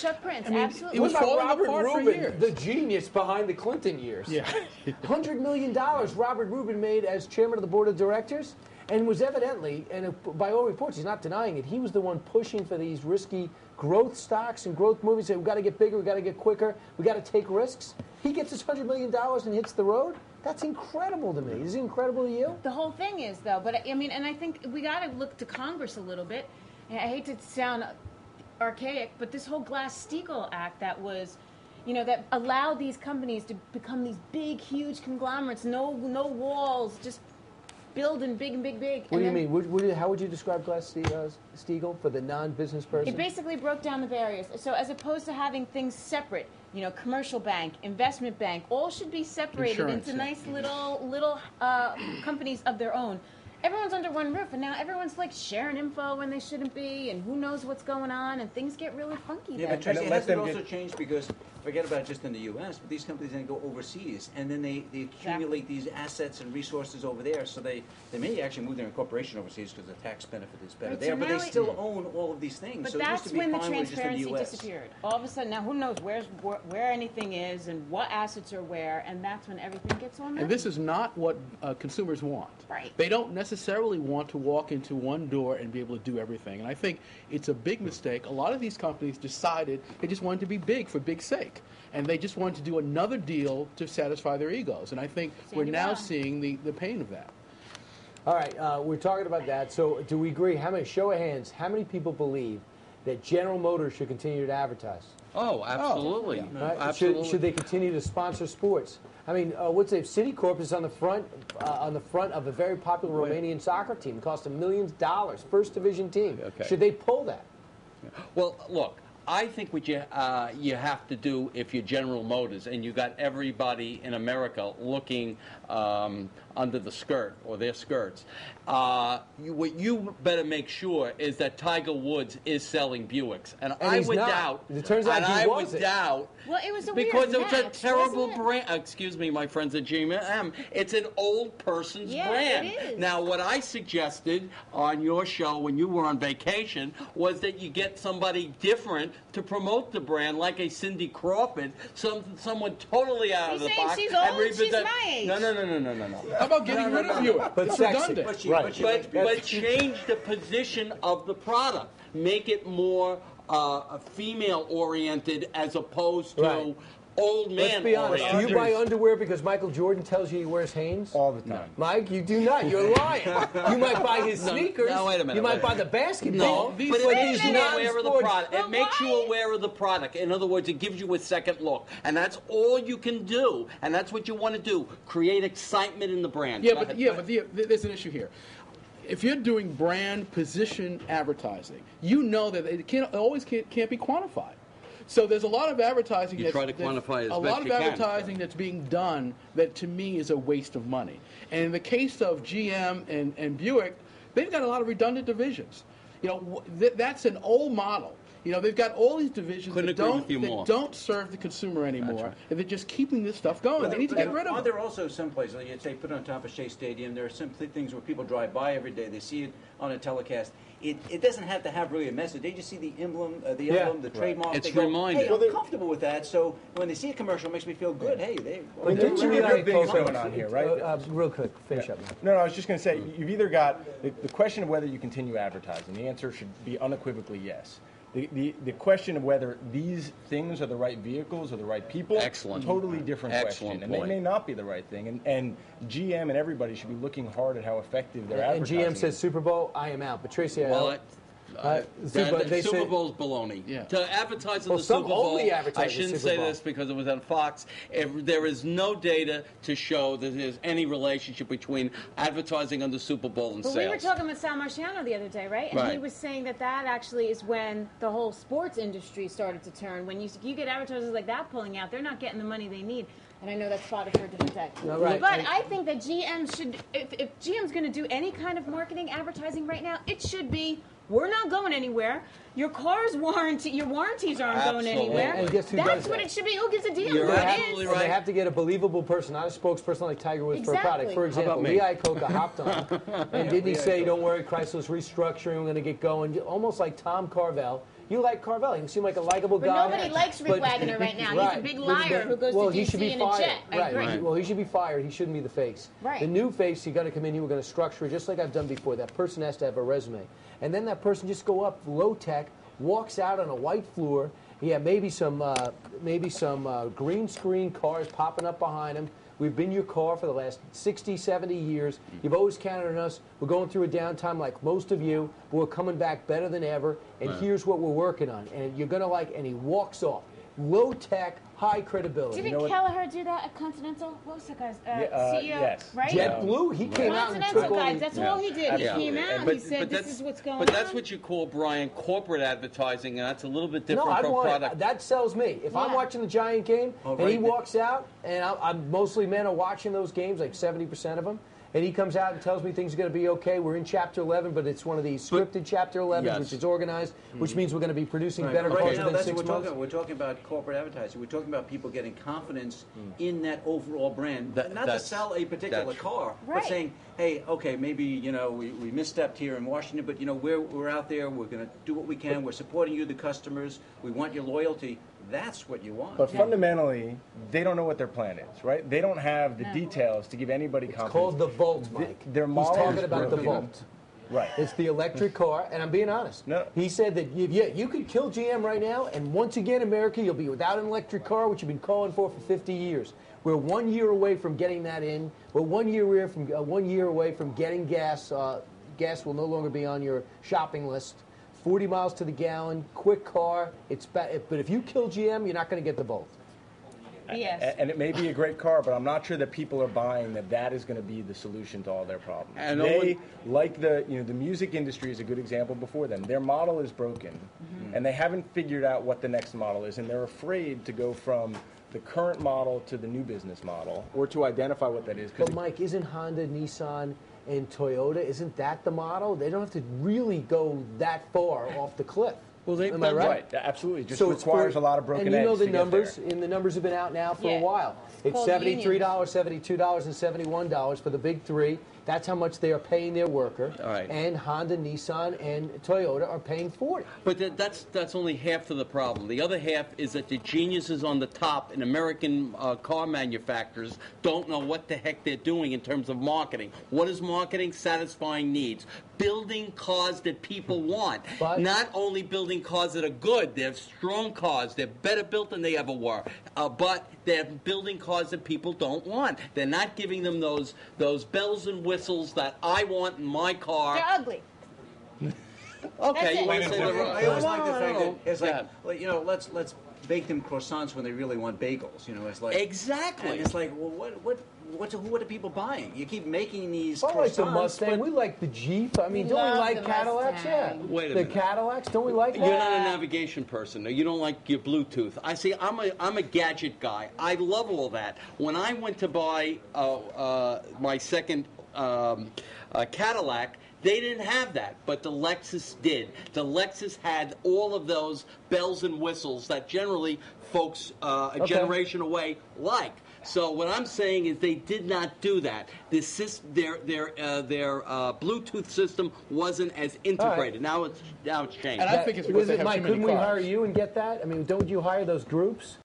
Chuck Prince, I mean, absolutely. it was What about falling Robert apart for Rubin, years. the genius behind the Clinton years? Yeah. $100 million Robert Rubin made as chairman of the board of directors, and was evidently, and by all reports, he's not denying it, he was the one pushing for these risky growth stocks and growth movies. Saying, we've got to get bigger, we've got to get quicker, we've got to take risks. He gets his $100 million and hits the road? That's incredible to me. Is it incredible to you? The whole thing is, though, but I mean, and I think we got to look to Congress a little bit. And I hate to sound archaic, but this whole Glass-Steagall Act that was, you know, that allowed these companies to become these big, huge conglomerates, no walls, just building big and big. What do you mean? How would you describe Glass-Steagall for the non-business person? It basically broke down the barriers. So as opposed to having things separate, you know, commercial bank, investment bank, all should be separated into nice little companies of their own. Everyone's under one roof, and now everyone's like sharing info when they shouldn't be, and who knows what's going on, and things get really funky. Yeah, but Tracy, it hasn't also changed because, forget about just in the U.S., but these companies then go overseas, and then they accumulate these assets and resources over there, so they may actually move their incorporation overseas because the tax benefit is better there, but they still own all of these things. But so that's it used to be when the fine just in the transparency US. disappeared. All of a sudden, now who knows where anything is and what assets are where, and that's when everything gets all messy. And this is not what consumers want. Right. They don't necessarily want to walk into one door and be able to do everything. And I think it's a big mistake. A lot of these companies decided they just wanted to be big for big's sake. And they just wanted to do another deal to satisfy their egos. And I think we're now seeing the pain of that. All right, we're talking about that. So do we agree? Show of hands, how many people believe that General Motors should continue to advertise? Oh, absolutely. Right? Absolutely. Should they continue to sponsor sports? I mean, what's it? Citicorp is on the front of a very popular Romanian soccer team. It cost $1 million, first division team. Okay. Should they pull that? Well, look, I think what you have to do if you're General Motors and you got everybody in America looking under the skirt or their skirts, what you better make sure is that Tiger Woods is selling Buicks, and I would doubt. It turns out he wasn't. Well, it was a because weird it was a match, terrible wasn't it? brand. Excuse me, my friends at GM. It's an old person's brand. It is. Now, what I suggested on your show when you were on vacation was that you get somebody different to promote the brand, like a Cindy Crawford, someone totally out of the box. She's old. She's my age. No. How about getting rid of Buick? But It's sexy. redundant. But change the position of the product. Make it more female-oriented as opposed to old Let's man be honest. oriented. Do you buy underwear because Michael Jordan tells you he wears Hanes? All the time. Mike, you do not. You're lying. You might buy his sneakers. No, wait a minute. You might buy the basketball. No, These- but it but makes these you aware of the non-sports- product. But It makes you why? aware of the product. In other words, it gives you a second look. And that's all you can do. And that's what you want to do. Create excitement in the brand. Yeah, Go but ahead. there's an issue here. If you're doing brand position advertising, you know that it can't be quantified. So there's a lot of advertising. You try to quantify as a best lot of you can. advertising that's being done that to me is a waste of money. And in the case of GM and Buick, they've got a lot of redundant divisions. You know, that's an old model. You know, they've got all these divisions Couldn't that agree with you more. don't serve the consumer anymore, and they're just keeping this stuff going. They need to get rid of Are it. there also some places, like you'd say, put it on top of Shea Stadium, there are simply things where people drive by every day, they see it on a telecast. It doesn't have to have really a message. They just see the emblem, the trademark. It's they go, reminded. hey, I'm comfortable with that. So when they see a commercial, it makes me feel good. Hey, Didn't you Really have things focus. going on here, right? Real quick, finish up. No, I was just going to say, you've either got the question of whether you continue advertising. The answer should be unequivocally yes. The question of whether these things are the right vehicles or the right people, Excellent. Totally different Excellent question. And they point. may not be the right thing. And GM and everybody should be looking hard at how effective their And advertising GM says Super Bowl, I am out. But Tracy, Super Bowl's baloney. Yeah. To advertise on Well, the some Super Bowl, only advertise I the shouldn't Super say Bowl. this because it was on Fox. There is no data to show that there's any relationship between advertising on the Super Bowl and But sales. we were talking with Sal Marciano the other day, right? And he Right. was saying that actually is when the whole sports industry started to turn. When you get advertisers like that pulling out, they're not getting the money they need. And I know that's fodder for a different day. No, right. But I think that GM should, if GM's going to do any kind of marketing advertising right now, it should be, we're not going anywhere. Your car's warranty, your warranties aren't going Absolutely. anywhere. And guess who That's does what that? it should be. Who gives a deal? You're It absolutely is. right. And they have to get a believable person, not a spokesperson like Tiger Woods for a product. Exactly. For example, about me? Lee Iacocca hopped on, and didn't he say, don't worry, Chrysler's restructuring, we're going to get going. Almost like Tom Carvel You like Carvel. You seem like a likable But guy. nobody likes Rick Wagner right now. Right. He's a big liar who goes well, to he should D.C. be in a fired. jet. I Right. agree. Well, he should be fired. He shouldn't be the face. Right. The new face, you got to come in here. We're going to structure it just like I've done before. That person has to have a resume, and then that person just go up low tech, walks out on a white floor. Yeah, maybe some green screen cars popping up behind him. We've been your car for the last 60, 70 years. You've always counted on us. We're going through a downtime like most of you, but we're coming back better than ever, and here's what we're working on. And you're going to like, and he walks off. Low tech, high credibility. Didn't Kelleher do that at Continental? What was that guy's CEO? Yes. Right? JetBlue, he came out and took Continental all guys, the... that's all he did. He Absolutely. came out and he said, this is what's going on. But that's what you call, Brian, corporate advertising, and that's a little bit different No, from product. that sells me. If I'm Yeah. watching the Giant game and he right. walks out, and I'm mostly men are watching those games, like 70% of them, and he comes out and tells me things are going to be okay. We're in Chapter 11, but it's one of these scripted Chapter 11s, Yes. which is organized, which means we're going to be producing better Right cars now, within that's 6 what we're months. talking about. We're talking about corporate advertising. We're talking about people getting confidence in that overall brand. Not to that's- sell a particular that's- car, Right. but saying, hey, okay, maybe, we misstepped here in Washington, but, we're out there. We're going to do what we can. We're supporting you, the customers. We want your loyalty. That's what you want. But fundamentally, they don't know what their plan is, right? They don't have the details to give anybody confidence. Called the Volt, Mike. Their He's model talking is about the broken. Volt. Right. It's the electric car, and I'm being honest. No. He said that you could kill GM right now, and once again, America, you'll be without an electric car, which you've been calling for 50 years. We're 1 year away from getting that in. We're 1 year away from getting gas. Gas will no longer be on your shopping list. 40 miles to the gallon, quick car. But if you kill GM, you're not going to get the Volt. Yes. And it may be a great car, but I'm not sure that people are buying that is going to be the solution to all their problems. And they, like the music industry is a good example before them. Their model is broken, and they haven't figured out what the next model is, and they're afraid to go from the current model to the new business model, or to identify what that is. But Mike, isn't Honda, Nissan, and Toyota, isn't that the model? They don't have to really go that far off the cliff. Well, they've Am I done right? Right, absolutely. It just So it's requires for- a lot of broken and you know eggs the to get numbers, there. and the numbers have been out now for Yeah. a while. It's Called $73, $72, and $71 for the big three. That's how much they are paying their worker. All right. And Honda, Nissan, and Toyota are paying $40. But that's only half of the problem. The other half is that the geniuses on the top in American car manufacturers don't know what the heck they're doing in terms of marketing. What is marketing? Satisfying needs. Building cars that people want. But- Not only building cars that are good, they're strong cars. They're better built than they ever were. But they're building cars that people don't want. They're not giving them those bells and whistles that I want in my car. They're ugly. Okay, That's you it. want to say they're I always like the No, fact no, that no. it's Yeah. like, let's bake them croissants when they really want bagels. It's like Exactly. And it's like, well, what are people buying? You keep making these I like the croissants, Mustang. but- We like the Jeep. I mean, We don't we love like the Cadillacs? Yeah. Mustang. Wait a the minute. Cadillacs, don't we like that? You're not a navigation person. You don't like your Bluetooth. I see. I'm a gadget guy. I love all that. When I went to buy my second Cadillac, they didn't have that, but the Lexus did. The Lexus had all of those bells and whistles that generally folks a generation away like. So what I'm saying is they did not do that. Their Bluetooth system wasn't as integrated. Now it's changed. And I think it's because they have Mike, too many couldn't we cars. hire you and get that? I mean, don't you hire those groups?